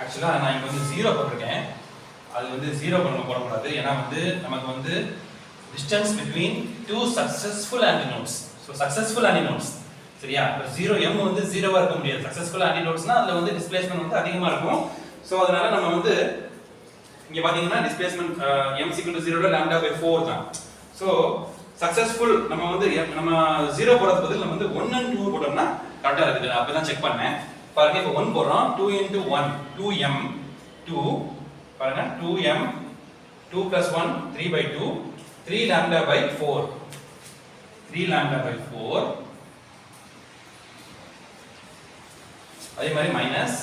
ஆக்சுவலா நான் இங்க வந்து 0 போட்டிருக்கேன். அது வந்து 0 போடக்கூடாது. ஏன்னா வந்து நமக்கு வந்து distance between two successful antinodes. So successful antinodes சரியா? இப்போ 0m வந்து 0வா இருக்க முடியாது. successful antinodesனா அதுல வந்து டிஸ்பிளேஸ்மென்ட் வந்து அதிகமா இருக்கும். சோ அதனால நம்ம வந்து இங்க பாத்தீங்கன்னா டிஸ்பிளேஸ்மென்ட் m = 0 ல λ/4 தான். சோ சக்சஸ்ஃபுல் நம்ம வந்து நம்ம 0 போடுறதுக்கு பதில் நம்ம வந்து 1 and 2 போட்டோம்னா கரெக்ட்டா இருக்குது. அப்பதான் செக் பண்ணேன். பாருங்க இப்போ 1 போடுறோம். 2 into 1 2m 2 பாருங்க 2m 2 plus 1 3/2 3 λ/4 3 λ/4 அதே மாதிரி மைனஸ்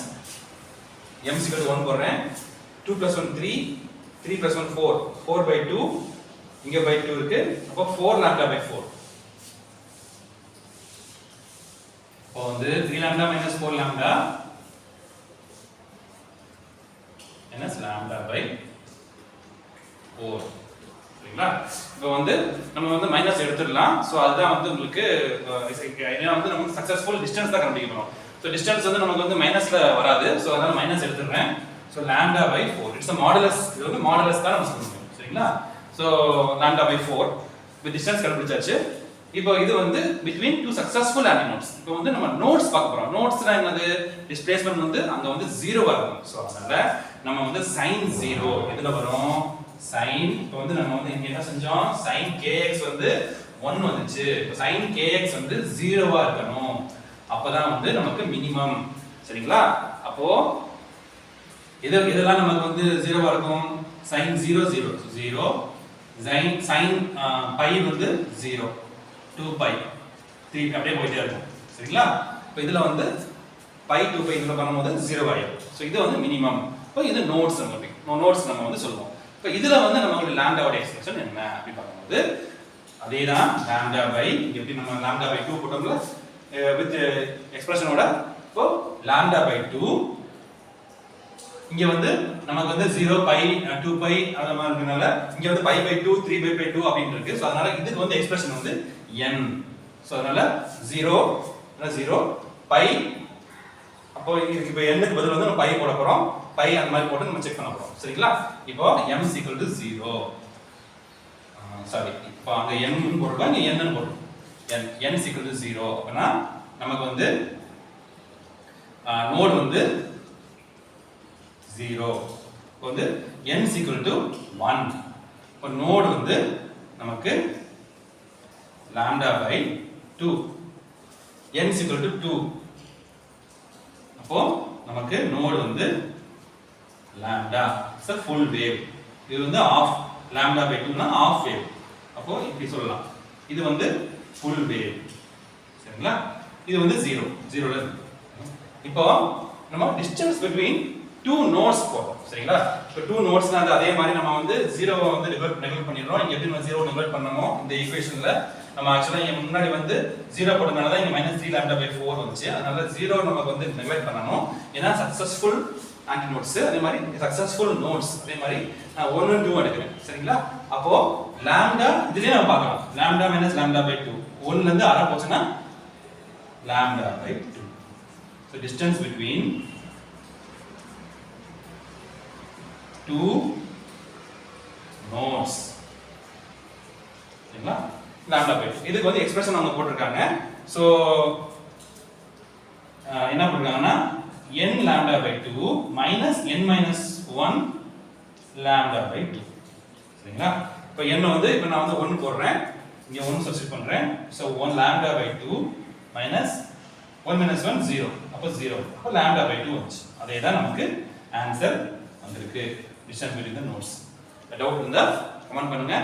m = 1 போடுறேன். 2 plus 1 3 3 plus 1 4 4/2 இங்க by 2 இருக்கு. அப்ப 4 λ/4 இப்போ வந்து 3 λ minus 4 λ minus λ/4 சரிங்களா? இப்போ வந்து நம்ம வந்து மைனஸ் எடுத்துடலாம். சோ அதுதான் வந்து உங்களுக்கு ஏன்னா வந்து நம்ம சக்சஸ்ஃபுல் டிஸ்டன்ஸ் தான் கண்டுபிடிக்க போறோம். சோ டிஸ்டன்ஸ் வந்து நமக்கு வந்து மைனஸ்ல வராது. சோ அதனால மைனஸ் எடுத்துறேன். So λ/4 it's a modulus. இது வந்து மாடுலஸ் தான் நம்ம சொல்றோம். சரிங்களா? சோ λ/4 இப்போ டிஸ்டன்ஸ் கண்டுபிடிச்சாச்சு. இப்போ இது வந்து between two successful antinodes. இப்போ வந்து நம்ம நோட்ஸ் பார்க்க போறோம். நோட்ஸ்னா என்னது? டிஸ்பிளேஸ்மென்ட் வந்து அங்க வந்து 0வா இருக்கும். சோ அதனால நம்ம வந்து sin 0 எதுல வரும்? sin இப்போ வந்து நம்ம வந்து இங்க என்ன செஞ்சோம்? sin kx வந்து 1 வந்துச்சு. இப்போ sin kx வந்து 0வா இருக்கணும். அப்பதான் வந்து நமக்கு மினிமம். சரிங்களா? அப்போ இதெல்லாம் நமக்கு வந்து 0வா இருக்கும். sin 0 0 0 sin pi வந்து 0 2 pi 3 அப்படியே போயிட்டே இருக்கும். சரிங்களா? இப்போ இதுல வந்து pi 2 pi இதுல பண்ணும்போது 0 ஆயிடும். சோ இது வந்து மினிமம். இப்போ இது நோட்ஸ் நம்ம வந்து சொல்லுவோம். இப்போ இதுல வந்து நமக்கு லாம்டாவோட எக்ஸ்பிரஷன் என்ன அப்படி பார்க்கும்போது அதேதான் λ/, எப்படி நம்ம λ/2 போட்டோம்ல வித் எக்ஸ்பிரஷனோட. இப்போ λ/2 இங்க வந்து நமக்கு வந்து 0 pi 2 pi அந்த மாதிரி இருக்கனால இங்க வந்து pi/2 3/2 அப்படினு இருக்கு. சோ அதனால இதுக்கு வந்து எக்ஸ்பிரஷன் வந்து n. சோ அதனால 0 pi அப்போ இப்போ n க்கு பதிலா வந்து நம்ம pi போட போறோம். pi அந்த மாதிரி போட்டு நம்ம செக் பண்ண போறோம். சரிங்களா? இப்போ m = 0 சாரி இப்போ அங்க n ன்னு போடுறோம். இங்க n ன்னு போடுறோம். n = 0 அப்பனா நமக்கு வந்து நோட் வந்து 0. இப்போ வந்து n = 1. இப்போ நோட் வந்து நமக்கு λ/2 n = 2. அப்போ நமக்கு நோட் வந்து lambda is a full wave. இது வந்து half λ/2 னா half wave. அப்போ இப்படி சொல்லலாம். இது வந்து full wave. சரிங்களா? இது வந்து 0 ல இருக்கு. இப்போ நம்ம distance between two nodes போறோம். சரிங்களா? இப்போ two nodesனா அதே மாதிரி நம்ம வந்து 0 வந்து நெக்லெக்ட் பண்ணிடுறோம். இங்க எப்படி நம்ம 0 நெக்லெக்ட் பண்ணோமோ இந்த ஈக்குவேஷன்ல நம்ம ஆக்சுவலா இங்க முன்னாடி வந்து 0 போட்டனால தான் இங்க -3 λ/4 வந்துச்சு. அதனால 0 நமக்கு வந்து நெக்லெக்ட் பண்ணனும். ஏன்னா சக்சஸ்ஃபுல் ஆன்டினோட்ஸ் அதே மாதிரி சக்சஸ்ஃபுல் நோட்ஸ் அதே மாதிரி நான் 1 and 2 எடுக்கிறேன். சரிங்களா? அப்போ லாம்டா இதுலயே நம்ம பார்க்கலாம். லாம்டா -λ/2 1 ல இருந்து 6 போச்சுனா λ/2. So distance between two nodes சரிங்களா? λ/2 இதுக்கு வந்து எக்ஸ்பிரஷன் அவங்க போட்டுருக்காங்க. சோ என்ன போட்டுருக்காங்கன்னா n λ/2 minus n minus 1 λ/2 சரிங்களா? இப்போ n வந்து இப்போ நான் வந்து 1 போடுறேன். இங்க 1 சப்ஸ்டிட் பண்றேன். So 1 λ/2 minus 1 minus 1 0. அப்போ 0. அப்போ λ/2 வந்துச்சு. அதே தான் நமக்கு ஆன்சர் வந்திருக்கு. Distance between the notes. Doubt இருந்தா கமெண்ட் பண்ணுங்க.